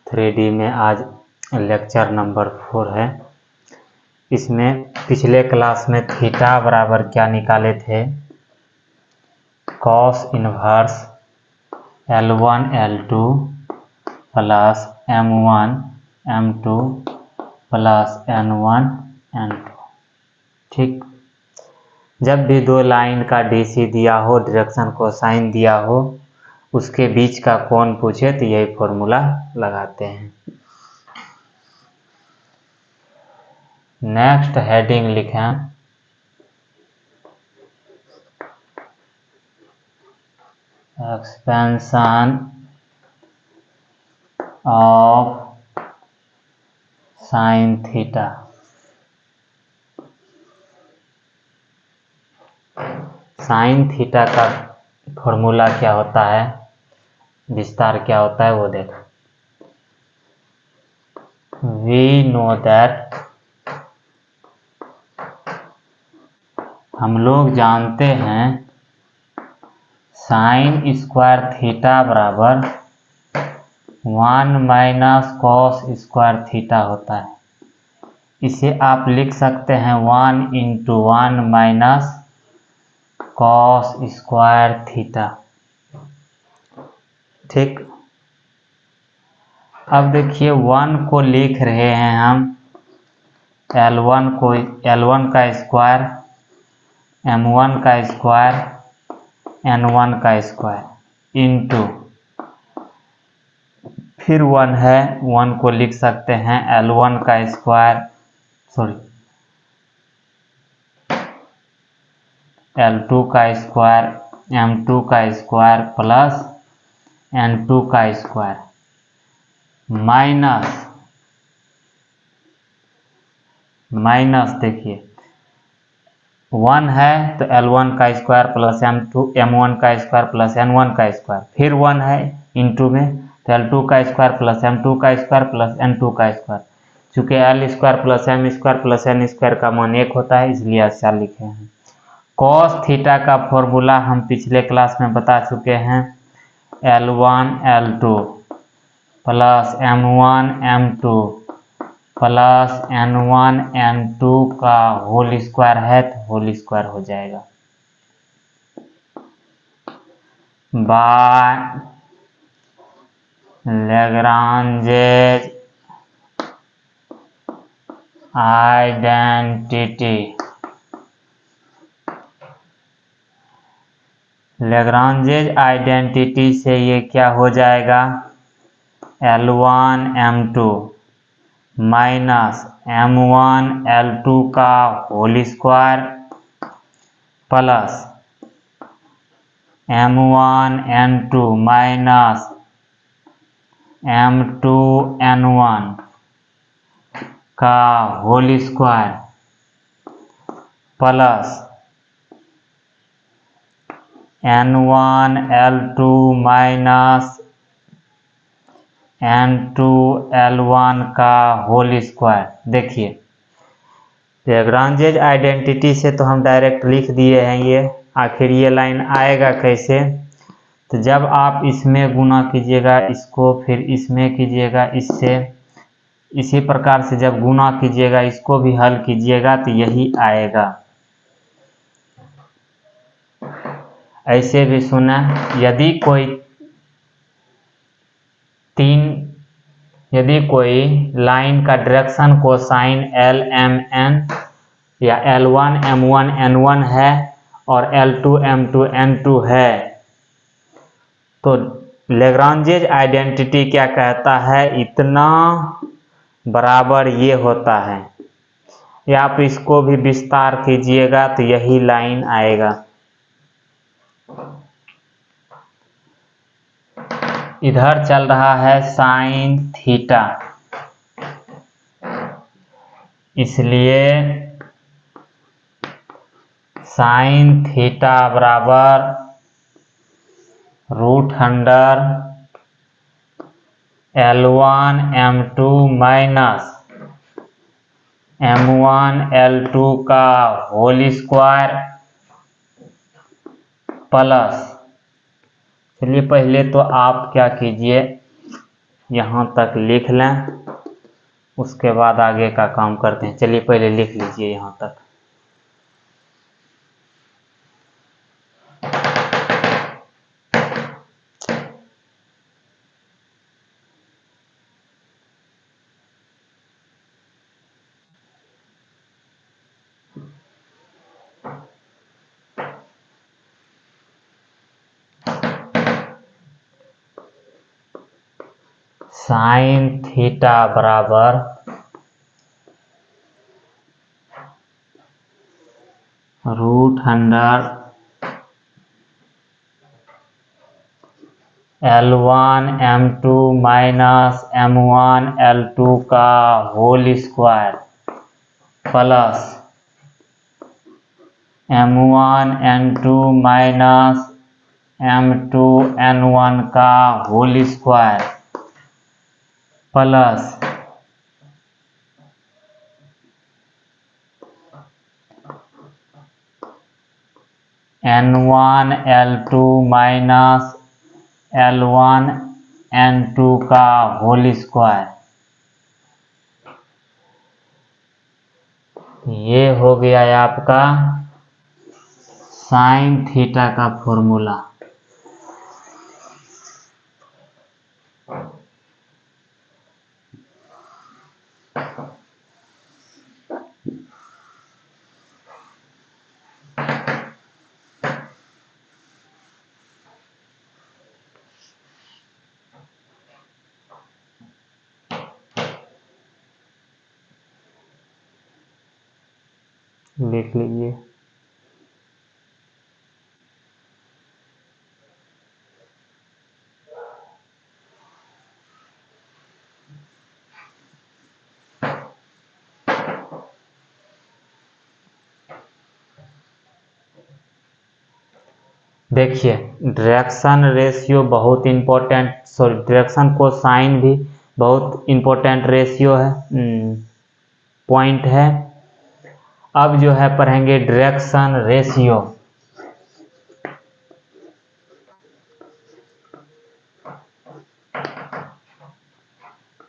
3D में आज lecture number 4 है। इसमें पिछले क्लास में थीटा बराबर क्या निकाले थे, cos inverse L1 L2 plus M1 M2 plus N1 N2। ठीक, जब भी दो लाइन का DC दिया हो, डायरेक्शन को साइन दिया हो, उसके बीच का कोण पूछे तो यही फॉर्मूला लगाते हैं। नेक्स्ट हेडिंग लिखें expansion of sine theta. Sine theta का फॉर्मूला क्या होता है, विस्तार क्या होता है वो देखो। वी नो दैट, हम लोग जानते हैं साइन स्क्वायर थीटा बराबर 1 माइनस कॉस स्क्वायर थीटा होता है। इसे आप लिख सकते हैं 1 into 1 minus cos square theta. ठीक, अब देखिए 1 को लिख रहे हैं हम L1 को, L1 का स्क्वायर, M1 का स्क्वायर, N1 का स्क्वायर इंटू, फिर 1 है, 1 को लिख सकते हैं L1 का स्क्वायर, L2 का स्क्वायर, M2 का स्क्वायर प्लस N2 का स्क्वायर माइनस देखिए 1 है तो L1 का स्क्वायर प्लस M1 का स्क्वायर प्लस N1 का स्क्वायर, फिर 1 है इंटू में तो L2 का स्क्वायर प्लस M2 का स्क्वायर प्लस N2 का स्क्वायर। चूँकि L square plus M square plus N square का मान 1 होता है, इसलिए ऐसा लिखे हैं। कॉस थीटा का फॉर्मूला हम पिछले क्लास में बता चुके हैं, L1 L2 plus M1 M2 plus N1 N2 का होल स्क्वायर है तो होल स्क्वायर हो जाएगा बाय लैग्रांजेज आइडेंटिटी। लैग्रांजेज आइडेंटिटी से ये क्या हो जाएगा, L1 M2 minus M1 L2 का whole square plus M1 N2 minus M2 N1 का whole square plus N1 L2 minus N2 L1 का होल स्क्वायर। देखिए लैग्रांजेज आइडेंटिटी से तो हम डायरेक्ट लिख दिए हैं ये, आखिर ये लाइन आएगा कैसे, तो जब आप इसमें गुना कीजिएगा इसको, फिर इसमें कीजिएगा इससे, इसी प्रकार से जब गुना कीजिएगा इसको भी हल कीजिएगा तो यही आएगा। ऐसे भी सुना, यदि कोई लाइन का डायरेक्शन कोसाइन LMN या L1 M1 N1 है और L2 M2 N2 है, तो लैग्रांजेज आइडेंटिटी क्या कहता है, इतना बराबर ये होता है, या आप इसको भी विस्तार कीजिएगा तो यही लाइन आएगा। इधर चल रहा है साइन थीटा, इसलिए साइन थीटा बराबर √under L1 M2 minus M1 L2 का होल स्क्वायर प्लस, चलिए पहले तो आप क्या कीजिए, यहाँ तक लिख लें, उसके बाद आगे का काम करते हैं। चलिए पहले लिख लीजिए यहाँ तक। साइन थीटा बराबर √100 L1 M2 minus M1 L2 का whole square plus M1 N2 minus M2 N1 का whole square plus N1 L2 minus L1 N2 का होल स्क्वायर। ये हो गया है आपका साइन थीटा का फॉर्मूला। लिख लीजिए। देखिए डायरेक्शन रेशियो बहुत इम्पोर्टेंट, सॉरी डायरेक्शन कोसाइन भी बहुत इम्पोर्टेंट रेशियो है, पॉइंट है। अब जो है पढ़ेंगे डायरेक्शन रेशियो।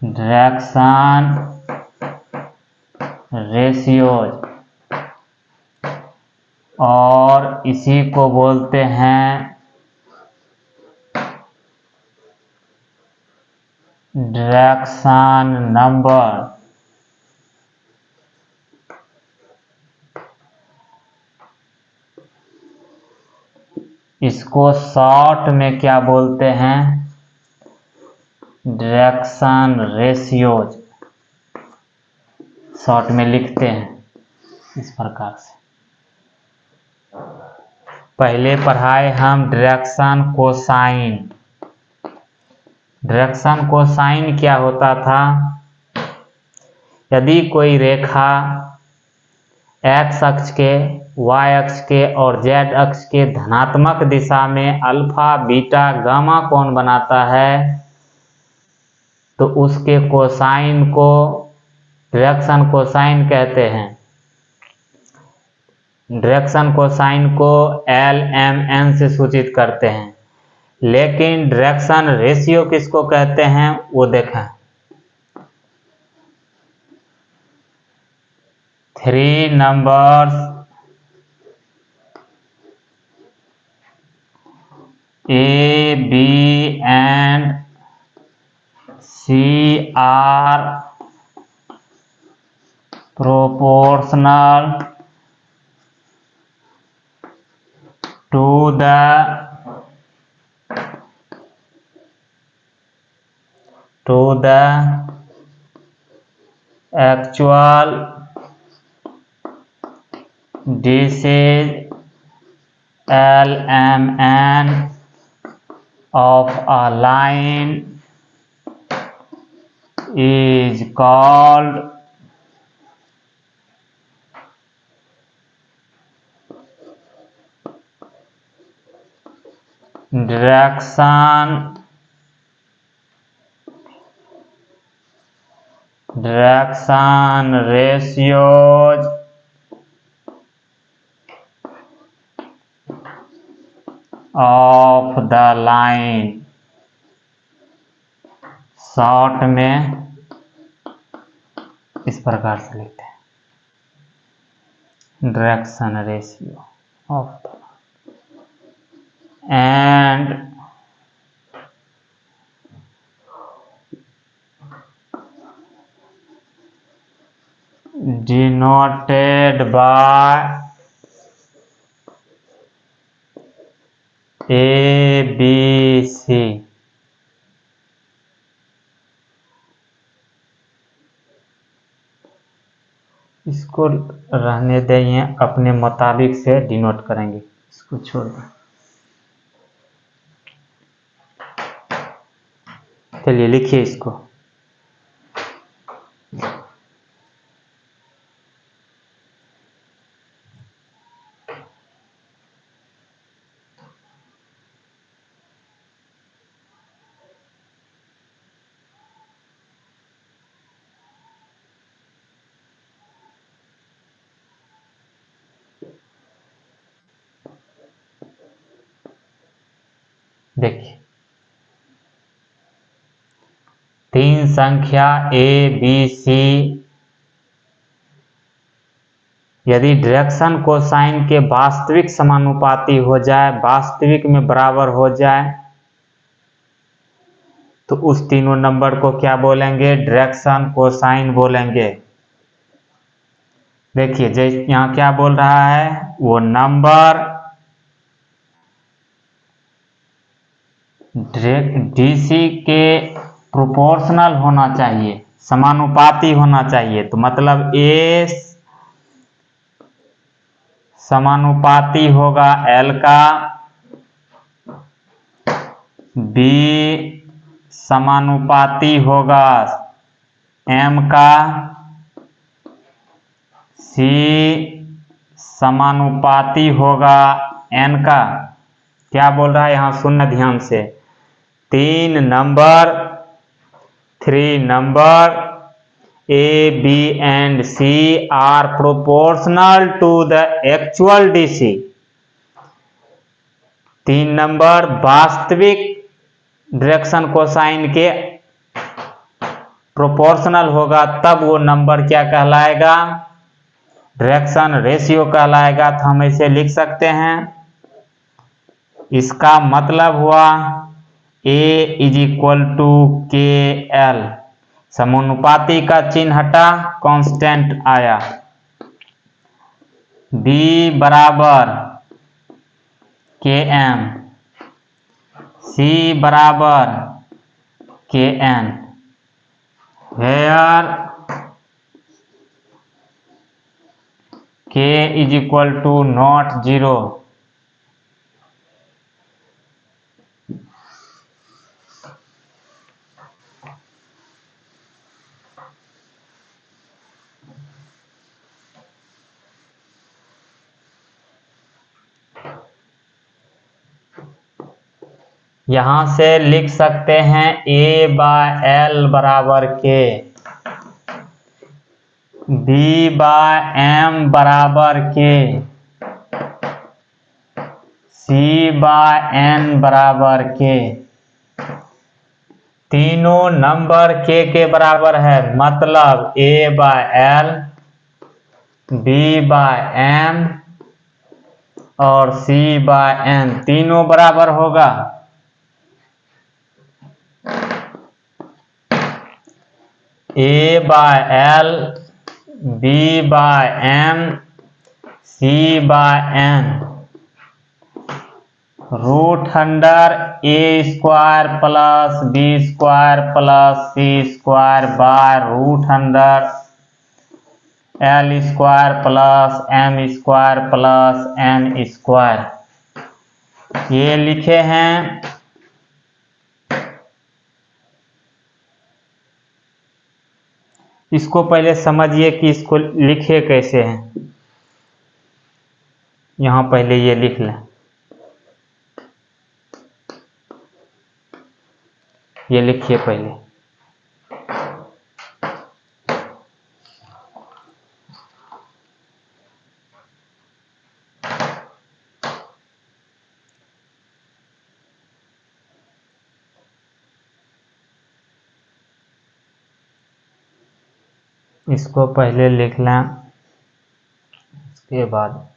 डायरेक्शन रेशियोज, और इसी को बोलते हैं डायरेक्शन नंबर। इसको शॉर्ट में क्या बोलते हैं? डायरेक्शन रेशियोज, शॉर्ट में लिखते हैं इस प्रकार से। पहले पढ़ाए हम डायरेक्शन कोसाइन। डायरेक्शन कोसाइन क्या होता था? यदि कोई रेखा x अक्ष के, y अक्ष के और z अक्ष के धनात्मक दिशा में अल्फा बीटा गामा कोण बनाता है, तो उसके कोसाइन को डायरेक्शन कोसाइन कहते हैं। डायरेक्शन कोसाइन को LMN से सूचित करते हैं। लेकिन डायरेक्शन रेशियो किसको कहते हैं वो देखें। 3 numbers A, B and C are proportional to the actual distances LMN of a line is called direction ratios of the line short में इस प्रकार से लिखते हैं, direction ratio of the end denoted by ABC। इसको रहने देंगे, अपने मुताबिक से डिनोट करेंगे, इसको छोड़ दें। चलिए लिखिए इसको। देखिए, 3 संख्या ABC यदि डायरेक्शन कोसाइन के वास्तविक समानुपाती हो जाए, वास्तविक में बराबर हो जाए, तो उस तीनों नंबर को क्या बोलेंगे? डायरेक्शन कोसाइन बोलेंगे। देखिए जैसे यहाँ क्या बोल रहा है, वो नंबर डीसी के प्रोपोर्शनल होना चाहिए, समानुपाती होना चाहिए। तो मतलब ए समानुपाती होगा एल का, बी समानुपाती होगा एम का, सी समानुपाती होगा एन का। क्या बोल रहा है यहाँ, सुनना ध्यान से। 3 number A, B and C are proportional to the actual DC। 3 number वास्तविक डायरेक्शन कोसाइन के प्रोपोर्शनल होगा, तब वो नंबर क्या कहलाएगा? डायरेक्शन रेशियो कहलाएगा। तो हम इसे लिख सकते हैं, इसका मतलब हुआ A = KL, समानुपाती का चिन्ह हटा, कांस्टेंट आया। B बराबर KM, C बराबर KN, where K = not 0। यहां से लिख सकते हैं A/L बराबर K, B/M बराबर K, C/N बराबर K। तीनों नंबर K के बराबर है, मतलब A/L, B/M और C/N तीनों बराबर होगा। A/L, B/M, C/N √A² plus B² plus C² by √L² plus M² plus N²। ये लिखे हैं। इसको पहले समझिए कि इसको लिखे कैसे हैं। यहां पहले ये लिख लें, ये लिखिए पहले। इसको पहले लिख लें, उसके बाद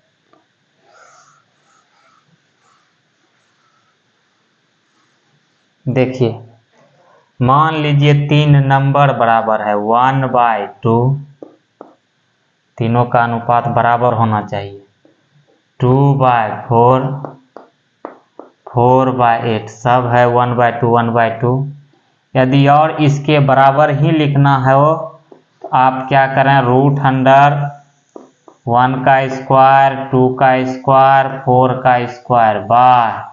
देखिए, मान लीजिए 3 नंबर बराबर है 1/2, तीनों का अनुपात बराबर होना चाहिए, 2/4, 4/8, सब है 1/2 1/2। यदि और इसके बराबर ही लिखना है वो, आप क्या करें, रूट अंडर 1 का स्क्वायर, 2 का स्क्वायर, 4 का स्क्वायर बाय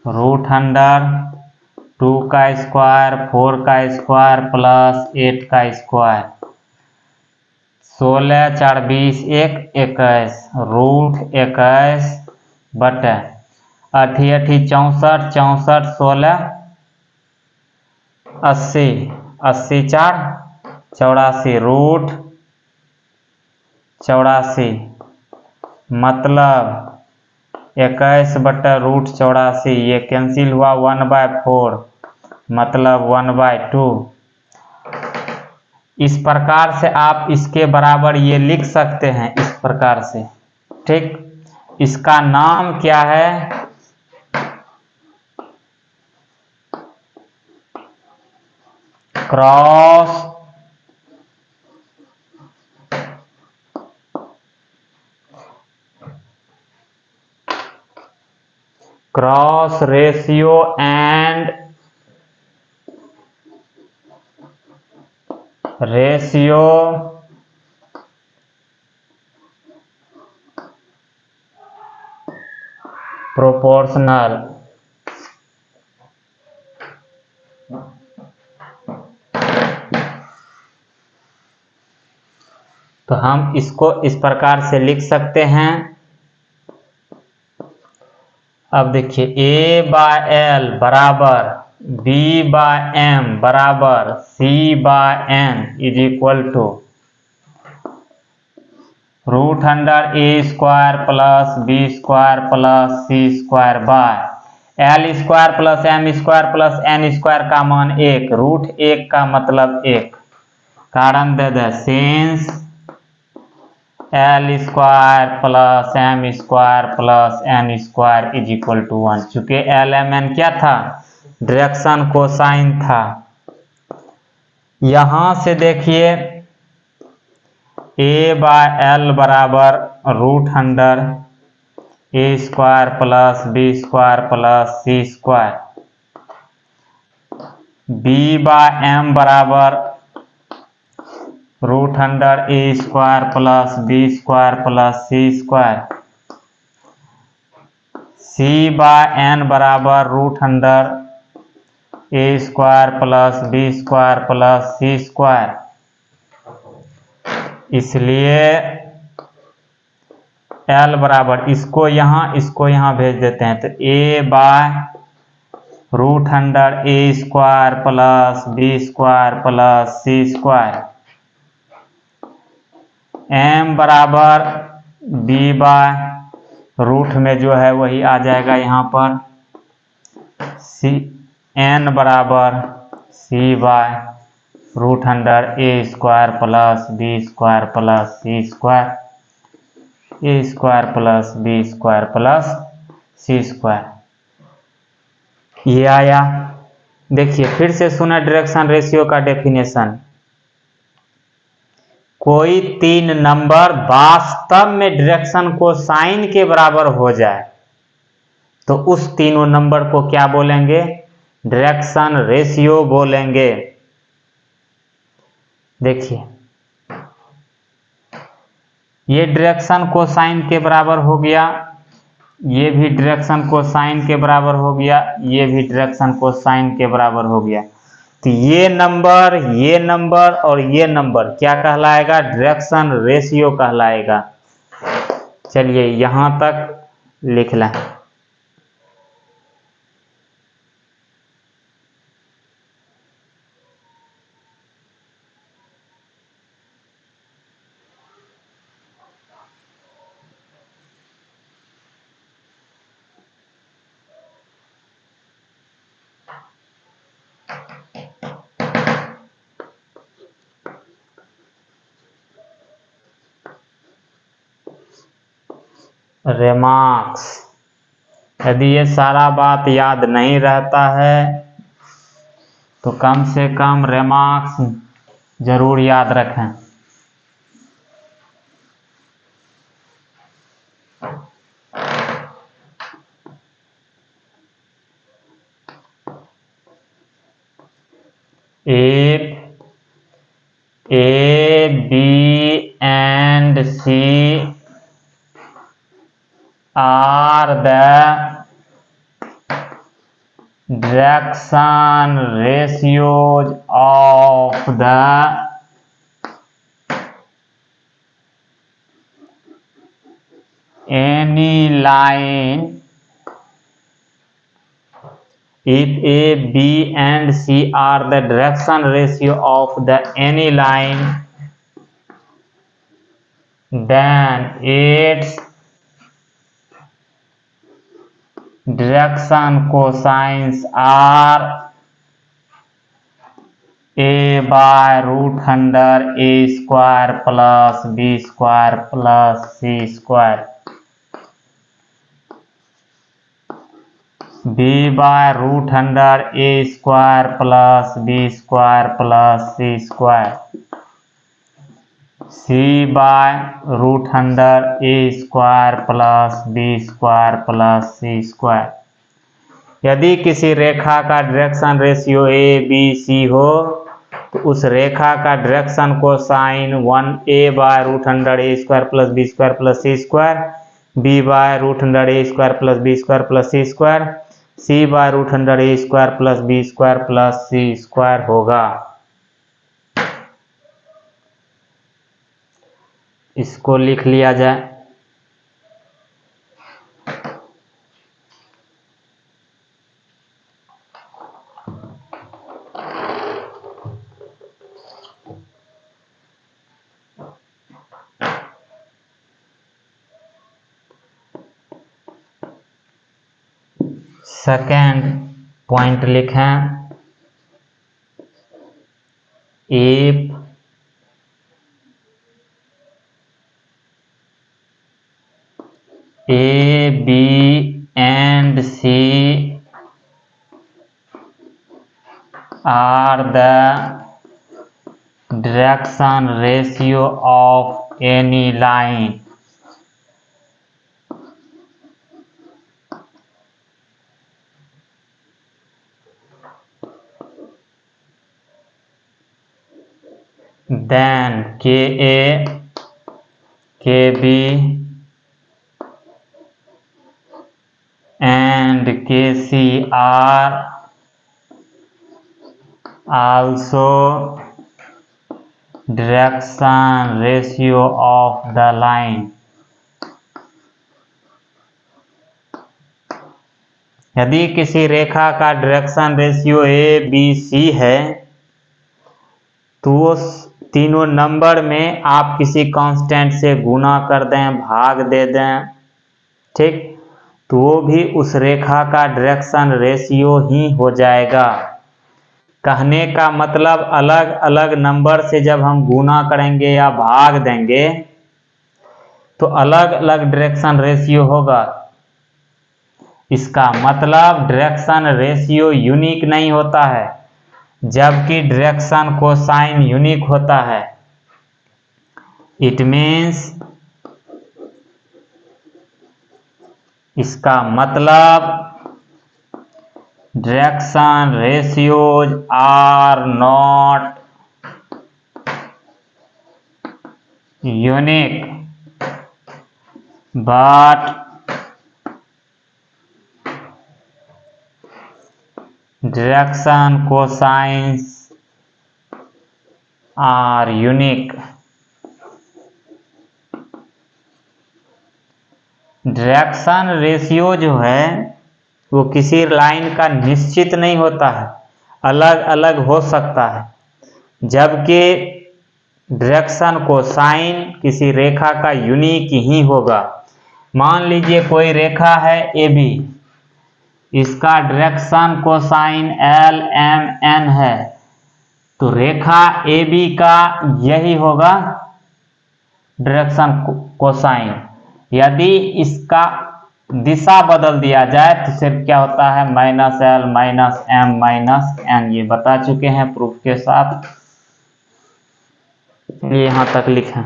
रूट अंडर 2 का स्क्वायर, 4 का स्क्वायर प्लस 8 का स्क्वायर, 16 4 20 1 21, रूट 21 बटे 8 8 64 64 16 80 80 4 84, रूट 84, मतलब 21 बटे रूट 84, ये कैंसिल हुआ 1/4, मतलब 1/2। इस प्रकार से आप इसके बराबर ये लिख सकते हैं, इस प्रकार से, ठीक। इसका नाम क्या है, cross ratio and ratio proportional. तो हम इसको इस प्रकार से लिख सकते हैं। अब देखिए, A/L बराबर B/M बराबर C/N is equal to root under A² plus B² plus C² by L² plus M² plus N² का मान 1, रूट 1 का मतलब 1। कारण दे दे, since L² plus M² plus N² is equal to 1। चूंकि LMN क्या था, डायरेक्शन कोसाइन था। यहां से देखिए, A/L बराबर root under A² plus B² plus C², B/M बराबर root under A² plus B² plus C², C/N बराबर root under A² plus B² plus C²। इसलिए L बराबर, इसको यहाँ भेज देते हैं, तो A/ root under A² plus B² plus C², M बराबर B/ रूट में जो है वही आ जाएगा यहाँ पर, N बराबर C/ root under A² plus B² plus C², A² plus B² plus C²। ये आया। देखिए, फिर से सुना डायरेक्शन रेशियो का डेफिनेशन। कोई 3 नंबर वास्तव में डायरेक्शन कोसाइन के बराबर हो जाए तो उस तीनों नंबर को क्या बोलेंगे, डायरेक्शन रेशियो बोलेंगे। देखिए, ये डायरेक्शन कोसाइन के बराबर हो गया, ये भी डायरेक्शन कोसाइन के बराबर हो गया, ये भी डायरेक्शन कोसाइन के बराबर हो गया। तो ये नंबर और ये नंबर क्या कहलाएगा, डायरेक्शन रेशियो कहलाएगा। चलिए यहां तक लिख लें। रेमार्क्स। यदि ये सारा बात याद नहीं रहता है तो कम से कम रेमार्क्स जरूर याद रखें। If A, B and C are the direction ratios of the any line, if A, B and C are the direction ratio of the any line, then its direction cosines are A by root under A square plus B square plus C square, B by root under A square plus B square plus C square, C by root under A square plus B square plus C square। यदि किसी रेखा का direction ratio A B C हो तो उस रेखा का direction cosine 1 A by root under A square plus B square plus C square, B by root under A square plus B square plus C square, C by root under A square plus B square plus C square होगा। इसको लिख लिया जाए। Second point लिखें, if A, B and C are the direction ratio of any line, then KA, KB and KC are also direction ratio of the line। यदि किसी रेखा का direction ratio A B C है तो वो तीनों number में आप किसी कांस्टेंट से गुना कर दें, भाग दे दें, ठीक, तो वो भी उस रेखा का डायरेक्शन रेशियो ही हो जाएगा। कहने का मतलब अलग अलग नंबर से जब हम गुना करेंगे या भाग देंगे तो अलग अलग डायरेक्शन रेशियो होगा। इसका मतलब डायरेक्शन रेशियो यूनिक नहीं होता है, जबकि डायरेक्शन कोसाइन यूनिक होता है। इट मीन्स, इसका मतलब direction ratios are not unique but direction cosines are unique। Direction ratio जो है वो किसी लाइन का निश्चित नहीं होता है, अलग अलग हो सकता है, जबकि डायरेक्शन कोसाइन किसी रेखा का यूनिक ही होगा। मान लीजिए कोई रेखा है ए बी, इसका direction cosine L M N है, तो रेखा ए बी का यही होगा डायरेक्शन कोसाइन। यदि इसका दिशा बदल दिया जाए तो सिर्फ क्या होता है, -l -m -n। ये बता चुके हैं प्रूफ के साथ, ये यहां तक लिखें।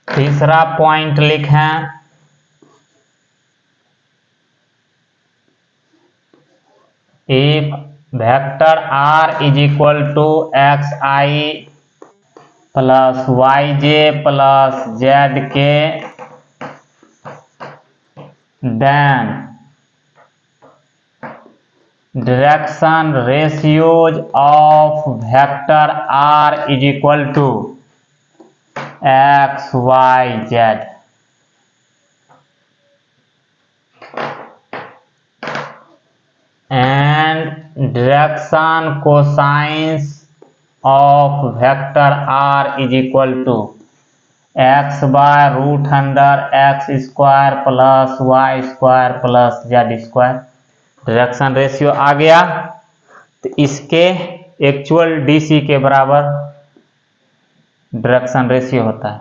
तीसरा पॉइंट लिखें, if vector r is equal to xi plus yj plus zk, then direction ratios of vector r is equal to x y z। and direction cosines of vector r is equal to x by root under x square plus y square plus z square। Direction ratio आ गया तो इसके actual DC के बराबर direction ratio होता है।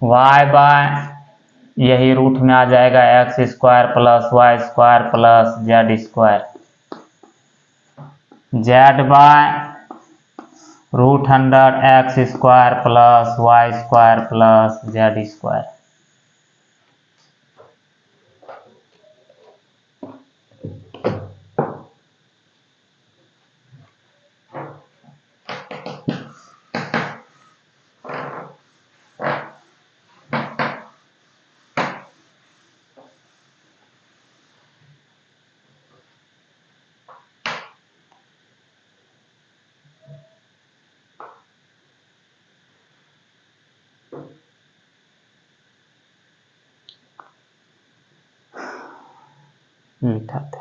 y bye यही root में आ जाएगा X square plus Y square plus Z square, Z by root under X square plus Y square plus Z square. मिटाते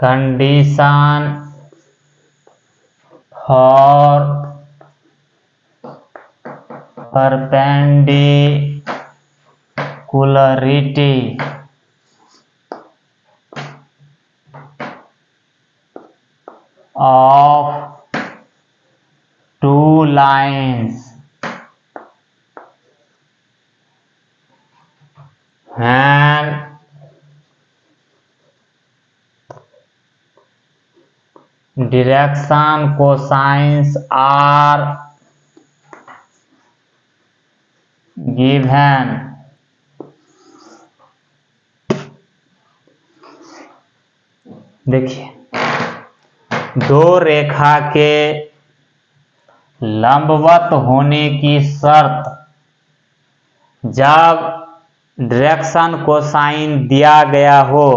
condition for perpendicularity of two lines when direction cosines are given। देखिए, दो रेखा के लंबवत होने की शर्त जब direction cosine दिया गया हो,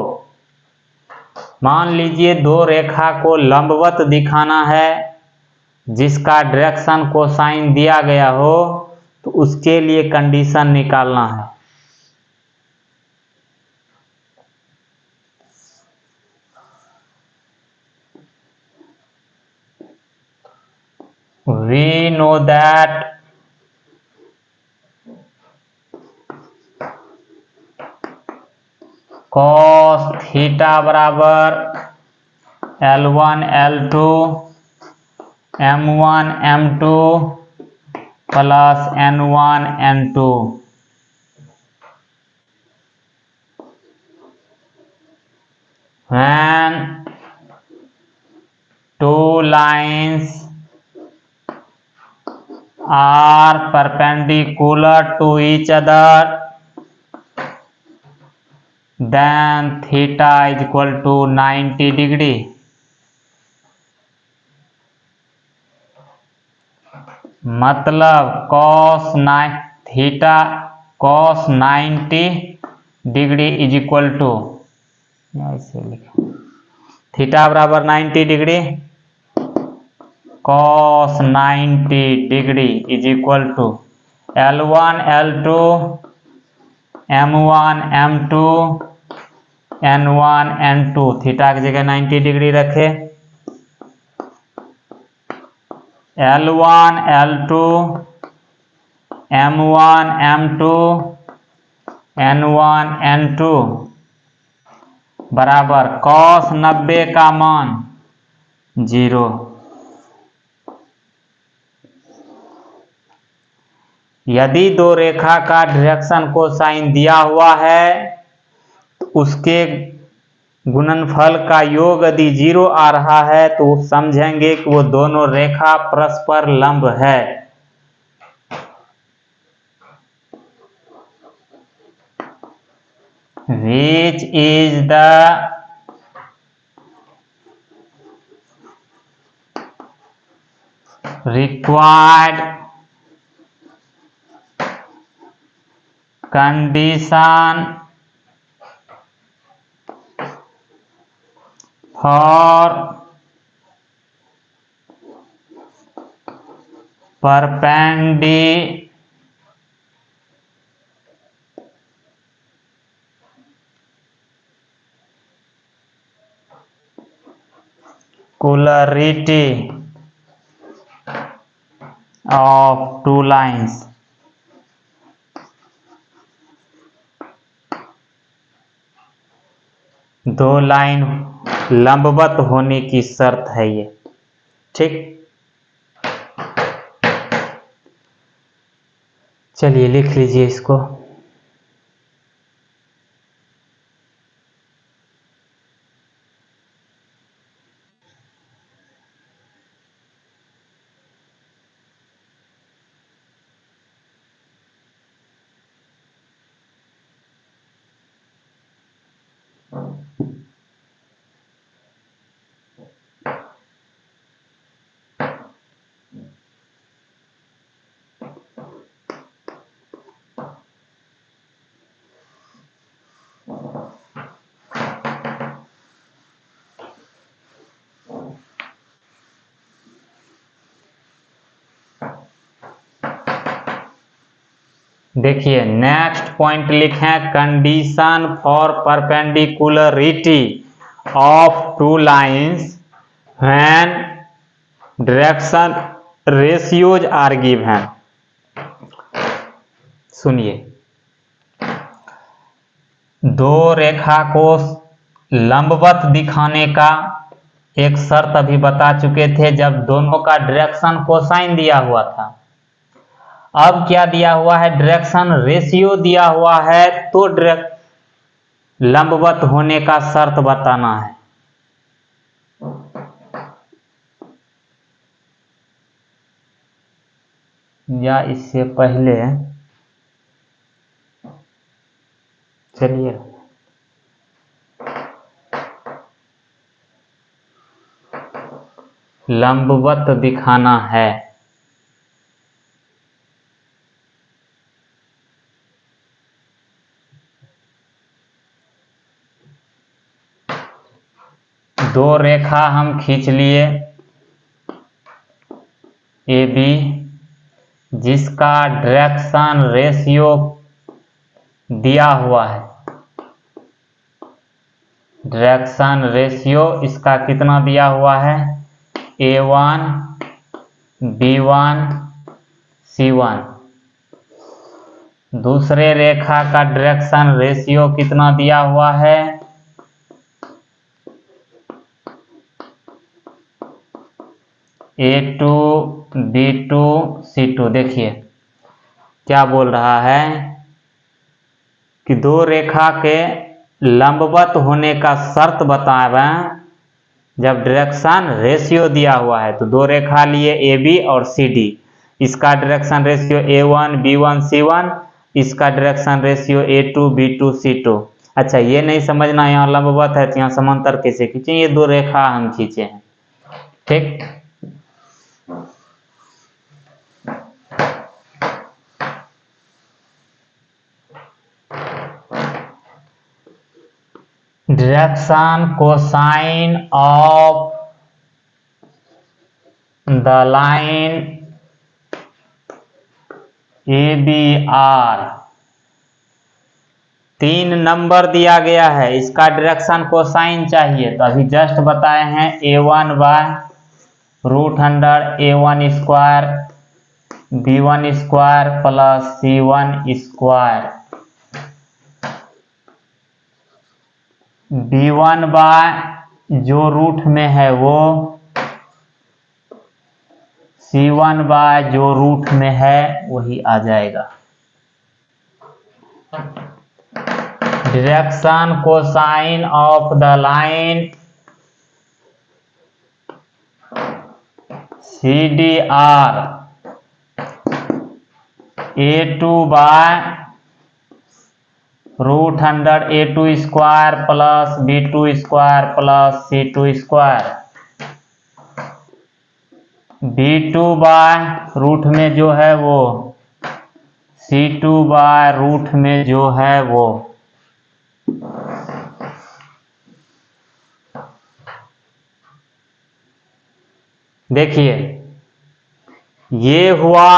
मान लीजिए दो रेखा को लंबवत दिखाना है जिसका डायरेक्शन कोसाइन दिया गया हो, तो उसके लिए कंडीशन निकालना है। We know that cos theta बराबर L1 L2 M1 M2 plus N1 N2। when two lines are perpendicular to each other, then theta is equal to 90 degree। मतलब theta cos 90 degree is equal to, ऐसे लिखें, theta बराबर 90 degree cos 90 degree is equal to L1 L2 M1 M2 N1 N2, theta की जगह 90 degree रखे। L1 L2 M1 M2 N1 N2 बराबर cos 90 का मान 0। यदि दो रेखा का डायरेक्शन कोसाइन दिया हुआ है तो उसके गुणनफल का योग यदि 0 आ रहा है तो समझेंगे कि वो दोनों रेखा परस्पर लंब है। Which is the required condition for perpendicularity of two lines। दो लाइन लंबवत होने की शर्त है ये, ठीक। चलिए लिख लीजिए इसको। देखिए नेक्स्ट पॉइंट लिखें, condition for perpendicularity of two lines when direction ratios are given. सुनिए, दो रेखा को लंबवत दिखाने का एक शर्त अभी बता चुके थे जब दोनों का डायरेक्शन कोसाइन दिया हुआ था। अब क्या दिया हुआ है, डायरेक्शन रेशियो दिया हुआ है, तो लंबवत होने का शर्त बताना है। या इससे पहले चलिए लंबवत दिखाना है। दो रेखा हम खींच लिए ए बी, जिसका डायरेक्शन रेशियो दिया हुआ है। डायरेक्शन रेशियो इसका कितना दिया हुआ है, A1 B1 C1। दूसरे रेखा का डायरेक्शन रेशियो कितना दिया हुआ है, A2 B2 C2। देखिए क्या बोल रहा है कि दो रेखा के लंबवत होने का शर्त बताएं जब डायरेक्शन रेशियो दिया हुआ है। तो दो रेखा लिए AB और CD, इसका direction ratio A1 B1 C1, इसका direction ratio A2 B2 C2। अच्छा, ये नहीं समझना यहाँ लंबवत है तो यहाँ समांतर कैसे खींचे, ये दो रेखा हम खींचे हैं, ठीक। Direction cosine of the line ABR 3 number दिया गया है, इसका डायरेक्शन कोसाइन चाहिए। तो अभी जस्ट बताए हैं A1 by √100 A1 square B1 square plus C1 square B1 by जो रूट में है वो C1 बाय जो रूट में है वही आ जाएगा। Direction cosine of the line CDR A2 by √100 A2 square plus B2 square plus C2 square B2 by root में जो है वो C2 बाय रूट में जो है वो देखिए ये हुआ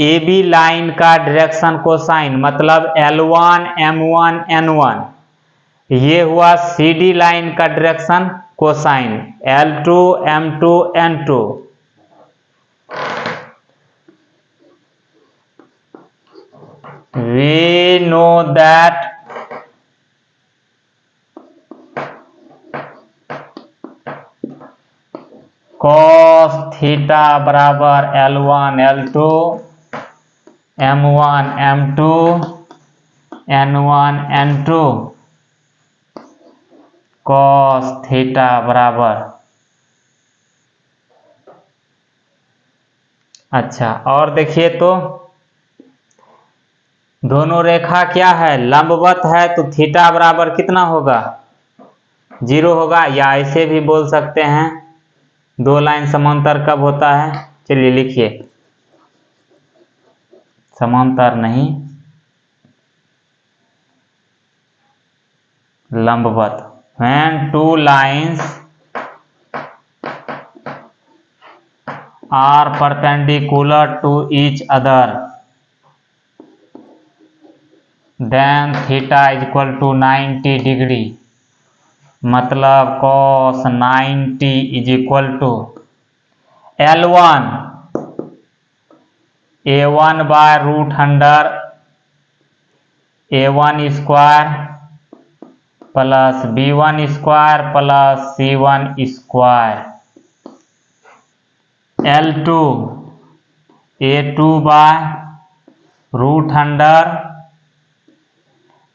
AB लाइन का डायरेक्शन कोसाइन, मतलब L1 M1 N1। ये हुआ CD लाइन का direction cosine L2 M2 N2। We know that cos theta बराबर L1 L2 M1 M2 N1 N2 cos theta बराबर। अच्छा, और देखिए तो दोनों रेखा क्या है, लंबवत है, तो थीटा बराबर कितना होगा, 0 होगा। या ऐसे भी बोल सकते हैं, दो लाइन समांतर कब होता है, चलिए लिखिए, समांतर नहीं लंबवत। When two lines are perpendicular to each other then theta is equal to 90 degree, मतलब cos 90 is equal to L1 A1 by √100 A1 square plus B1 square plus C1 square L2 A2 by √100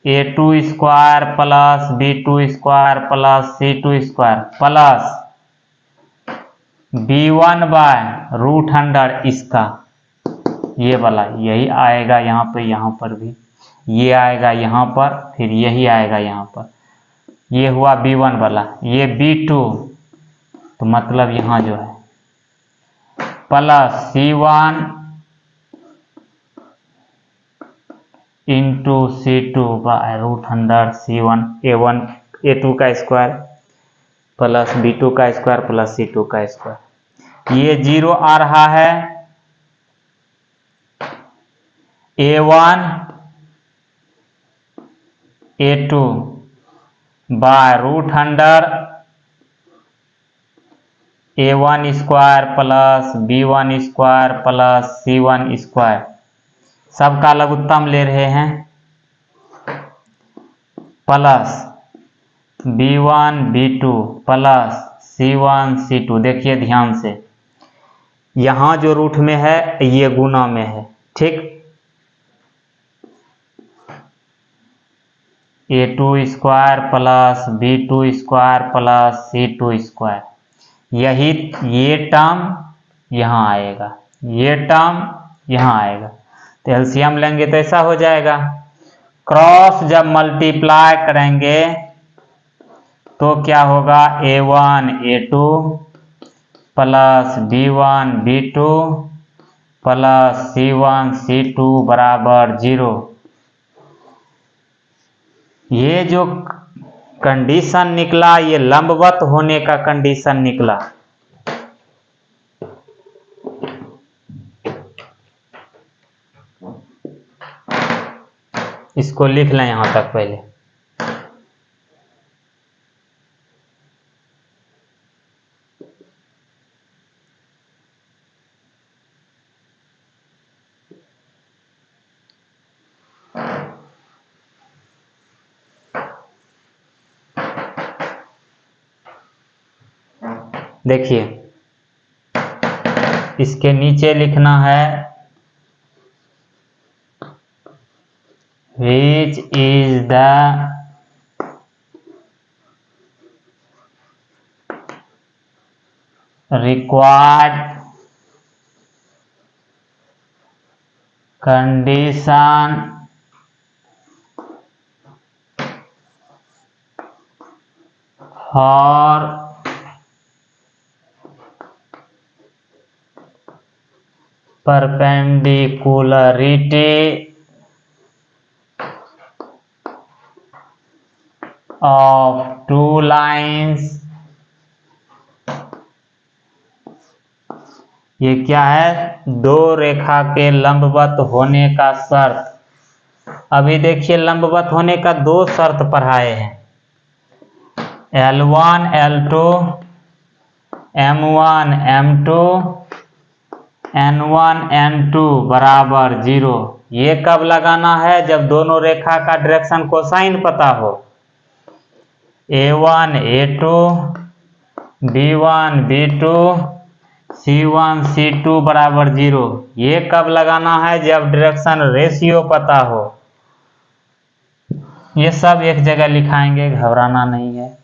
A2 square plus B2 square plus C2 square plus B1 by √100 इसका, ये वाला यही आएगा यहाँ पर भी ये आएगा यहाँ पर, फिर यही आएगा यहाँ पर। ये हुआ B1 वाला, ये B2, तो मतलब यहाँ जो है plus C1 into C2 bye √100 C1 A1 A2 का स्क्वायर प्लस B2 का स्क्वायर प्लस C2 का स्क्वायर। ये 0 आ रहा है, A1 A2 by √100 A1 square plus B1 square plus C1 square, सबका लघुत्तम ले रहे हैं, plus B1 B2 plus C1 C2। देखिए ध्यान से, यहाँ जो रूट में है ये गुना में है, ठीक। A2 square plus B2 square plus C2 square, यही ये टर्म यहाँ आएगा, ये टर्म यहाँ आएगा, तो एलसीएम लेंगे तो ऐसा हो जाएगा। क्रॉस जब मल्टीप्लाई करेंगे तो क्या होगा, A1 A2 plus B1 B2 plus C1 C2 बराबर 0। ये जो कंडीशन निकला ये लंबवत होने का कंडीशन निकला। इसको लिख लें यहाँ तक पहले। देखिए इसके नीचे लिखना है which is the required condition for perpendicularity of two lines। ये क्या है? दो रेखा के लंबवत होने का शर्त। अभी देखिए लंबवत होने का दो शर्त पढ़ाए हैं, L1 L2 M1 M2 N1 N2 बराबर 0। ये कब लगाना है? जब दोनों रेखा का डायरेक्शन कोसाइन पता हो। A1 A2 B1 B2 C1 C2 बराबर 0। ये कब लगाना है? जब डायरेक्शन रेशियो पता हो। ये सब एक जगह लिखाएंगे, घबराना नहीं है।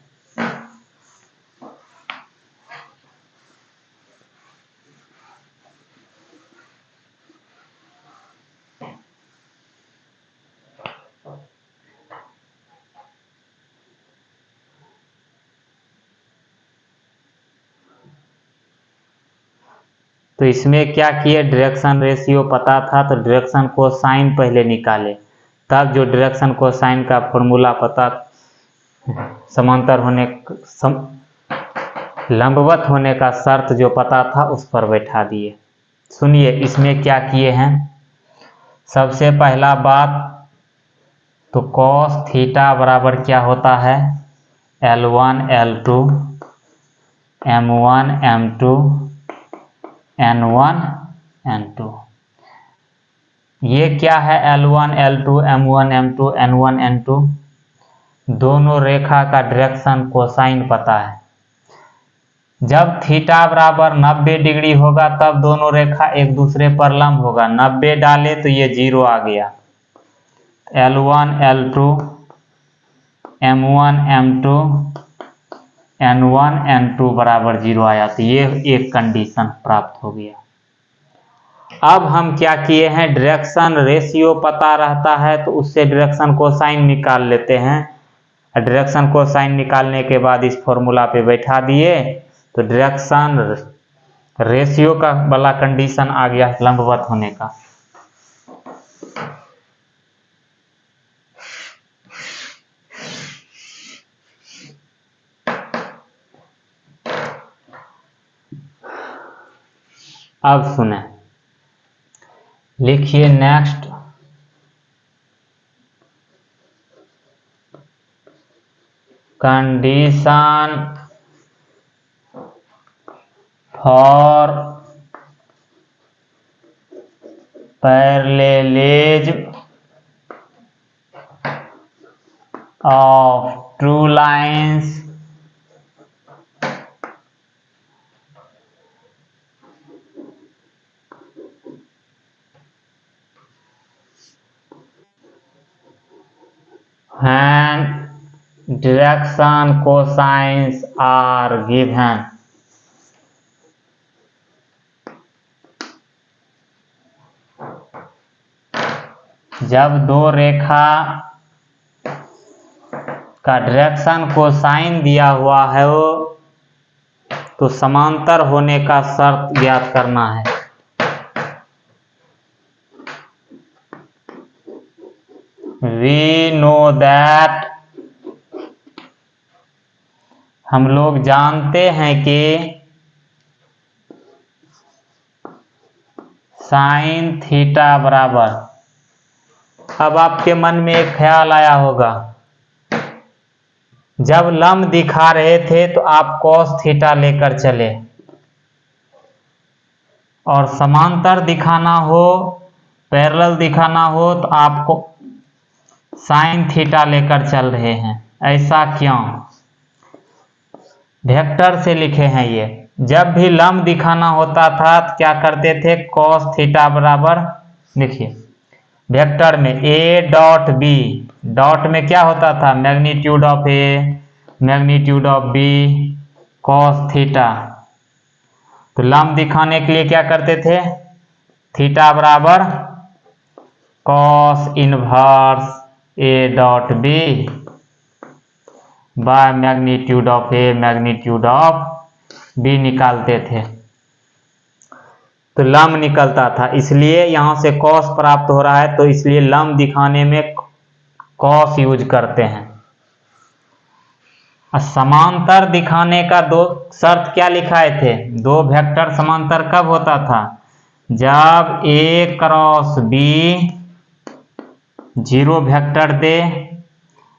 तो इसमें क्या किए, डायरेक्शन रेशियो पता था तो डायरेक्शन कोसाइन पहले निकाले, तब जो डायरेक्शन कोसाइन का फॉर्मूला पता, समांतर होने लंबवत होने का शर्त जो पता था उस पर बैठा दिए। सुनिए इसमें क्या किए हैं। सबसे पहला बात तो कॉस थीटा बराबर क्या होता है? L1 L2 M1 M2 N1 N2। ये क्या है? L1 L2 M1 M2 N1 N2। दोनों रेखा का डायरेक्शन कोसाइन पता है। जब थीटा बराबर 90 डिग्री होगा तब दोनों रेखा एक दूसरे पर लंब होगा। 90 डाले तो ये 0 आ गया। L1 L2 M1 M2 N1 N2 बराबर 0 आया, तो ये एक कंडीशन प्राप्त हो गया। अब हम क्या किए हैं, डायरेक्शन रेशियो पता रहता है तो उससे डायरेक्शन कोसाइन निकाल लेते हैं। डायरेक्शन कोसाइन निकालने के बाद इस फॉर्मूला पे बैठा दिए तो डायरेक्शन रेशियो का वाला कंडीशन आ गया लंबवत होने का। अब सुने, लिखिए next condition for parallelism of two lines when direction cosines are given। जब दो रेखा का डायरेक्शन कोसाइन दिया हुआ है वो तो समांतर होने का शर्त ज्ञात करना है। We know that, हम लोग जानते हैं कि साइन थीटा बराबर अब आपके मन में एक ख्याल आया होगा, जब लंब दिखा रहे थे तो आप कॉस थीटा लेकर चले, और समांतर दिखाना हो, पैरेलल दिखाना हो तो आपको साइन थीटा लेकर चल रहे हैं। ऐसा क्यों? वेक्टर से लिखे हैं ये। जब भी लंब दिखाना होता था तो क्या करते थे, कॉस थीटा बराबर, देखिए वेक्टर में ए डॉट बी, डॉट में क्या होता था, magnitude of A magnitude of B cos theta. तो लंब दिखाने के लिए क्या करते थे, थीटा बराबर cos inverse A dot B by magnitude of A magnitude of B निकालते थे, तो लंब निकलता था। इसलिए यहां से कॉस प्राप्त हो रहा है, तो इसलिए लंब दिखाने में कॉस यूज करते हैं। समांतर दिखाने का दो शर्त क्या लिखाए थे, दो वेक्टर समांतर कब होता था, जब ए क्रॉस बी जीरो वेक्टर दे,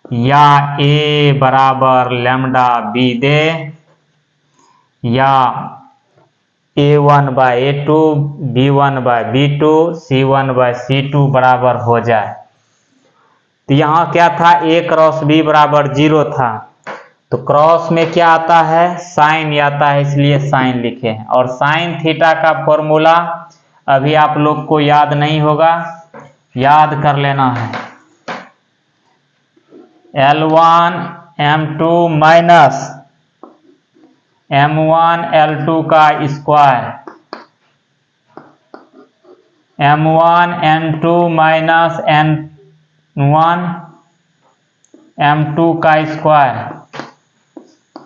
या ए बराबर लैम्डा बी दे, या a1/a2 b1/b2 c1/c2 बराबर हो जाए। तो यहाँ क्या था, a क्रॉस b बराबर 0 था, तो क्रॉस में क्या आता है, साइन आता है, इसलिए साइन लिखे हैं। और साइन थीटा का फॉर्मूला अभी आप लोग को याद नहीं होगा, याद कर लेना है, L1 M2 minus M1 L2 का square, M1 N2 minus N1 M2 का square,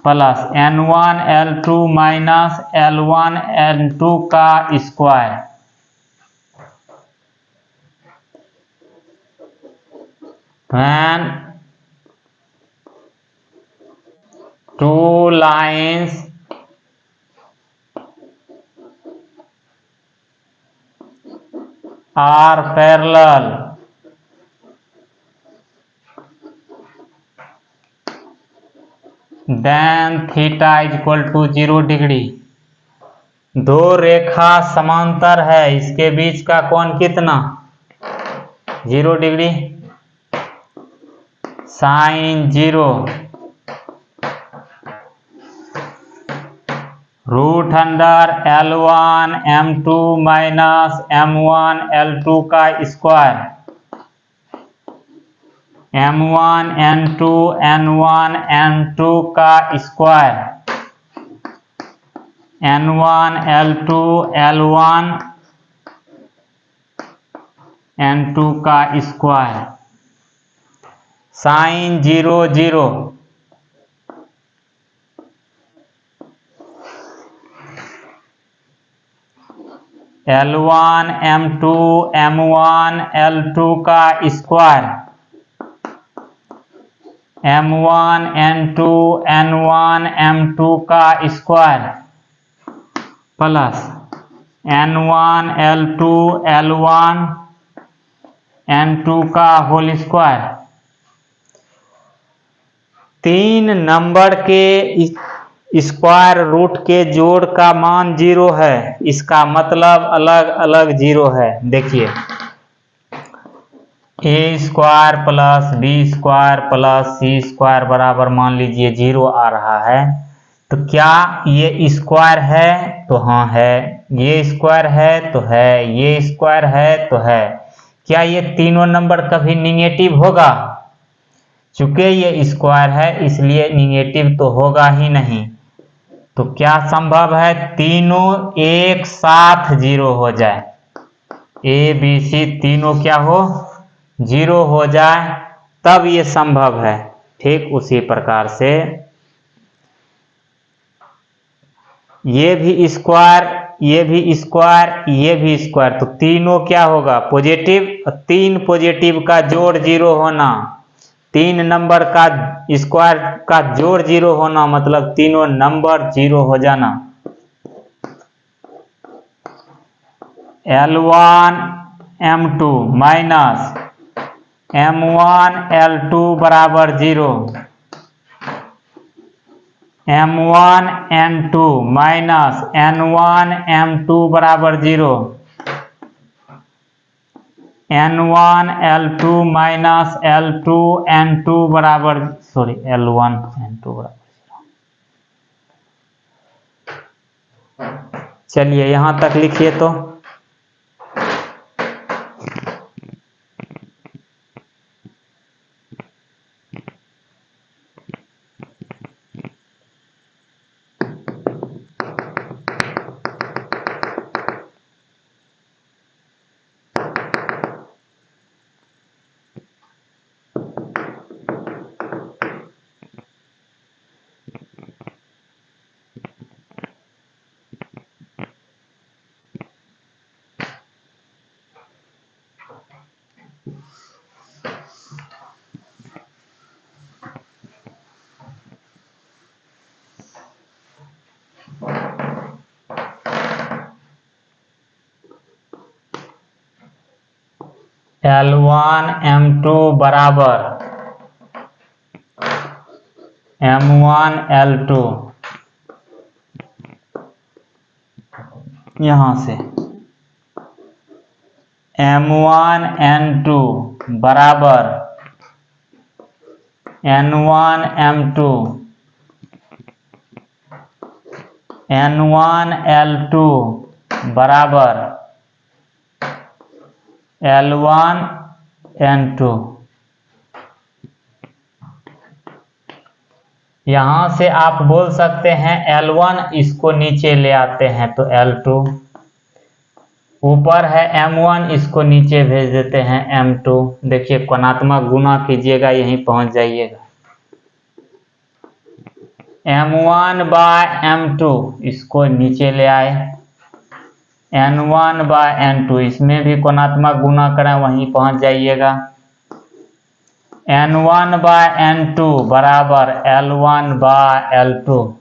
plus N1 L2 minus L1 N2 का square. When two lines are parallel, then theta is equal to 0 degree. दो रेखा समांतर है, इसके बीच का कोण कितना, 0 degree, sine 0 root under L1 M2 minus M1 L2 का square, M1 N2 N1 N2 का square, N1 L2 L1 N2 का square, sign 0 0 L1 M2 M1 L2 का square, M1 N2 N1 M2 का square, plus N1 L2 L1 N2 का whole square. 3 number के square root के जोड़ का मान 0 है, इसका मतलब अलग अलग 0 है। देखिए A square plus B square plus C square बराबर मान लीजिए 0 आ रहा है, तो क्या ये स्क्वायर है, तो हाँ है, ये स्क्वायर है तो है, ये स्क्वायर है तो है। क्या ये तीनों नंबर कभी निगेटिव होगा, चूंकि ये स्क्वायर है इसलिए निगेटिव तो होगा ही नहीं। तो क्या संभव है, तीनों एक साथ 0 हो जाए, ए बी सी तीनों क्या हो, 0 हो जाए, तब ये संभव है। ठीक उसी प्रकार से ये भी स्क्वायर, ये भी स्क्वायर, ये भी स्क्वायर, तो तीनों क्या होगा, पॉजिटिव। 3 पॉजिटिव का जोड़ 0 होना, 3 नंबर का स्क्वायर का जोड़ 0 होना, मतलब तीनों नंबर 0 हो जाना। L1 M2 minus M1 L2 बराबर 0, M1 N2 minus N1 M2 बराबर 0, N1 L2 minus L2 N2 बराबर L1 N2 बराबर 0। चलिए यहां तक लिखिए तो L1 M2 बराबर M1 L2, यहां से M1 N2 बराबर N1 M2, N1 L2 बराबर L1 N2। यहां से आप बोल सकते हैं L1, इसको नीचे ले आते हैं तो L2, ऊपर है M1, इसको नीचे भेज देते हैं M2। देखिए कोणात्मक गुना कीजिएगा, यहीं पहुंच जाइएगा। M1 बाय M2 इसको नीचे ले आए, N1 बाय N2 इसमें भी कोणात्मक गुना करें, वहीं पहुंच जाइएगा। N1 बाय N2 बराबर L1 बाय L2।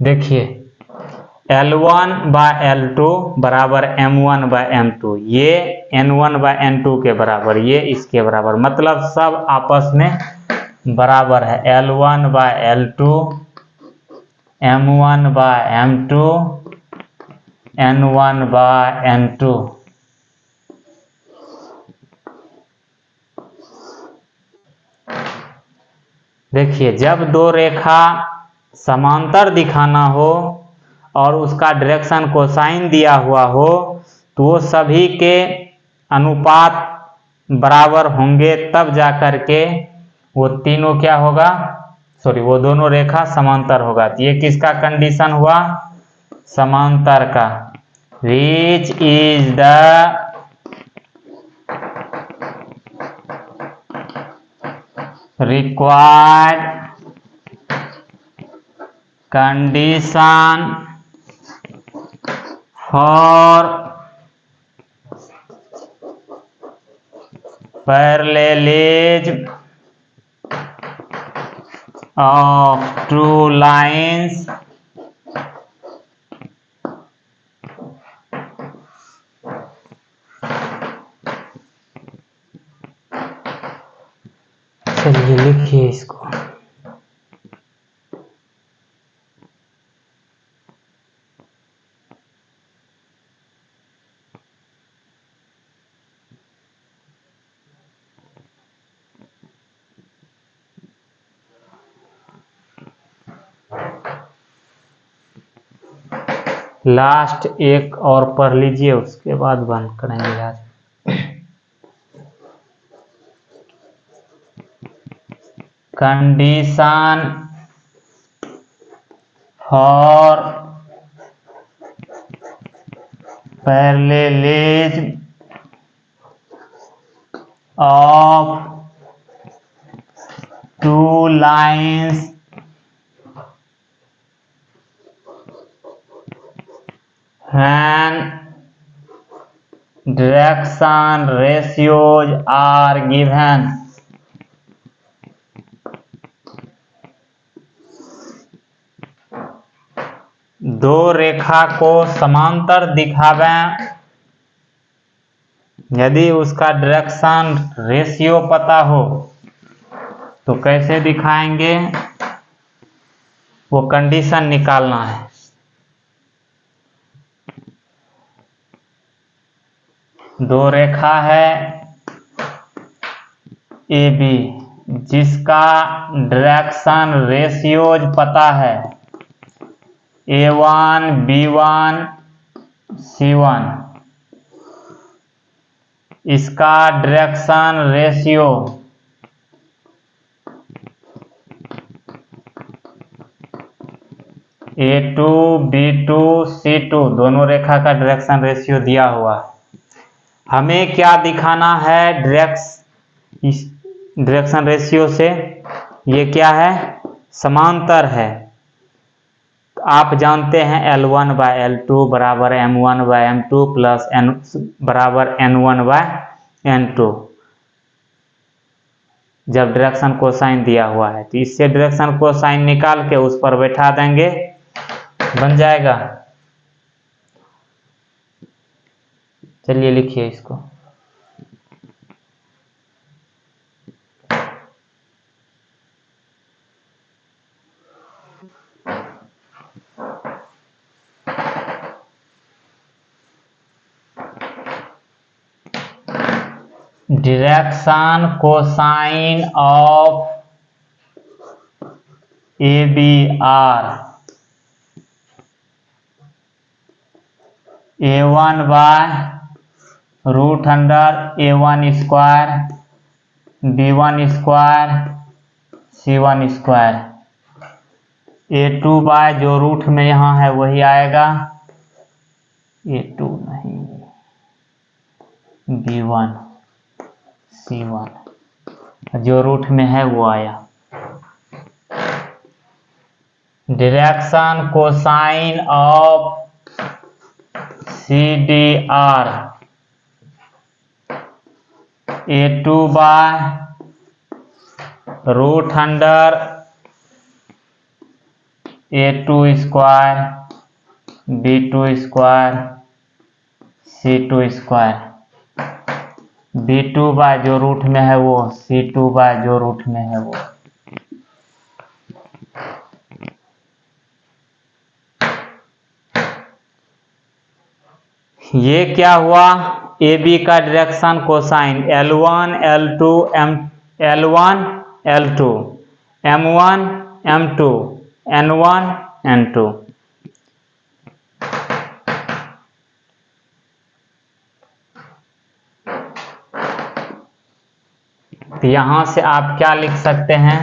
देखिए L1 बाय L2 बराबर M1 बाय M2, ये N1 बाय N2 के बराबर, ये इसके बराबर, मतलब सब आपस में बराबर है। L1 bye L2, M1 bye M2, N1 bye N2। देखिए जब दो रेखा समांतर दिखाना हो और उसका डायरेक्शन कोसाइन दिया हुआ हो तो वो सभी के अनुपात बराबर होंगे, तब जाकर के वो तीनों क्या होगा, वो दोनों रेखा समांतर होगा। तो ये किसका कंडीशन हुआ, समांतर का। Which is the required condition for parallelism of two lines चलिए लिखिए इसको। लास्ट एक और पढ़ लीजिए, उसके बाद बंद करेंगे आज। Condition for parallelism of two lines when direction ratios are given। दो रेखा को समांतर दिखावें, यदि उसका डायरेक्शन रेशियो पता हो तो कैसे दिखाएंगे, वो कंडीशन निकालना है। दो रेखा है ए बी जिसका डायरेक्शन रेशियोज पता है, A1 B1 C1, इसका direction ratio A2 B2 C2, दोनों रेखा का डायरेक्शन रेशियो दिया हुआ है। हमें क्या दिखाना है डायरेक्शन रेशियो से, ये क्या है, समांतर है। आप जानते हैं L1 बाय L2 बराबर M1 bye M2 plus N बराबर N1 बाय N2, जब डायरेक्शन कोसाइन दिया हुआ है तो इससे डायरेक्शन कोसाइन निकाल के उस पर बैठा देंगे, बन जाएगा। चलिए लिखिए इसको। Direction cosine of ABR A1 by root under A1 square B1 square C1 square, A2 by जो रूट में यहाँ है वही आएगा, A2 नहीं B1 C1 जो रूट में है वो आया। Direction cosine of CDR A2 by root under A2 square B2 square C2 square, B2 by जो रूट में है वो, C2 बाय जो रूट में है वो। ये क्या हुआ, AB का direction cosine L1 L2 L1 L2 M1 M2 N1 N2। तो यहां से आप क्या लिख सकते हैं,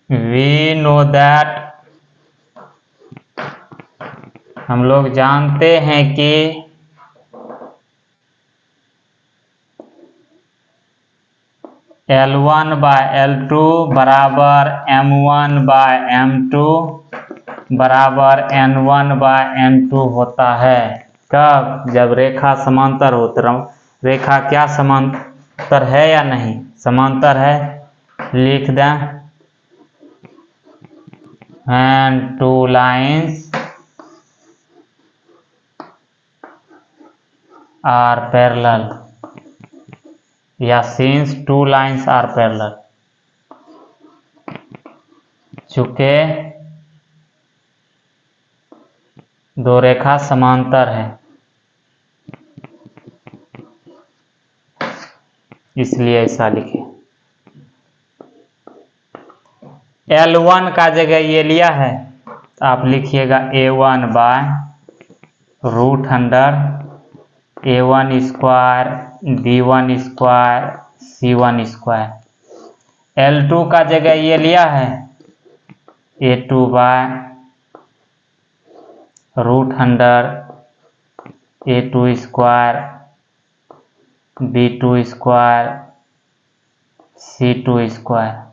वी नो दैट, हम लोग जानते हैं कि L1 बाय L2 बराबर M1 बाय M2 बराबर N1 बाय N2 होता है। कब, जब रेखा समांतर हो। तो रेखा क्या समांतर है या नहीं, समांतर है, लिख दें when two lines are parallel या since two lines are parallel, चूंकि दो रेखा समांतर है इसलिए ऐसा लिखे। L1 का जगह ये लिया है, आप लिखिएगा A1 by root under A1 square B1 square C1 square. L2 का जगह ये लिया है A2 by root under A2 square B2 square C2 square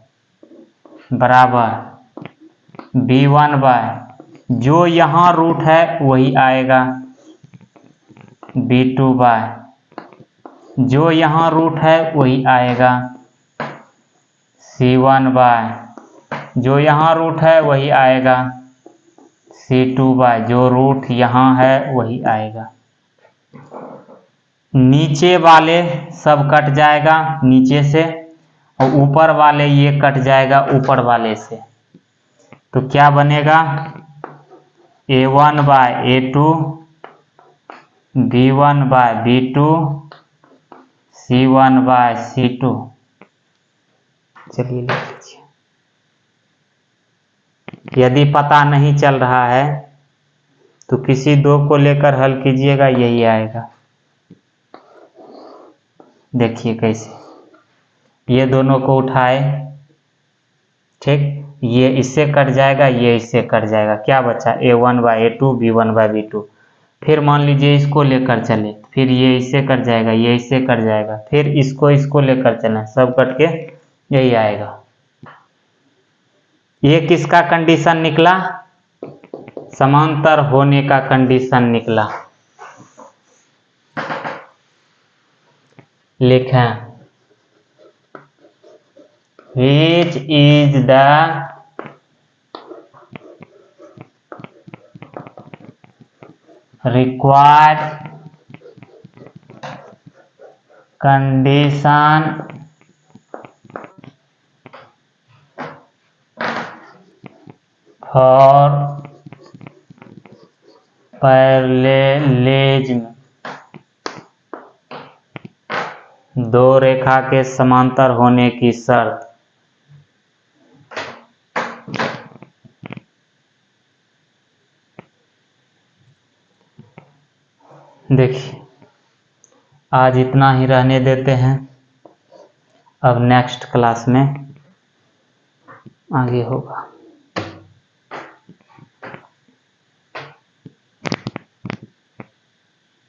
बराबर B1 बाय जो यहाँ रूट है वही आएगा B2 बाय, जो यहाँ रूट है वही आएगा C1 बाय, जो यहाँ रूट है वही आएगा C2 बाय, जो रूट यहाँ है वही आएगा। नीचे वाले सब कट जाएगा नीचे से, और ऊपर वाले ये कट जाएगा ऊपर वाले से, तो क्या बनेगा A1 bye A2, B1 bye B2, C1 bye C2। चलिए लिख लीजिए। यदि पता नहीं चल रहा है तो किसी दो को लेकर हल कीजिएगा, यही आएगा। देखिए कैसे, ये दोनों को उठाए, ठीक, ये इससे कट जाएगा, ये इससे कट जाएगा, क्या बचा A1 bye A2, B1 bye B2। फिर मान लीजिए इसको लेकर चले, फिर ये इससे कट जाएगा, ये इससे कट जाएगा, फिर इसको लेकर चलें, सब कट के यही आएगा। ये किसका कंडीशन निकला, समांतर होने का कंडीशन निकला। लिखें which is the required condition for parallelism, दो रेखा के समांतर होने की शर्त। देखिए आज इतना ही रहने देते हैं, अब नेक्स्ट क्लास में आगे होगा।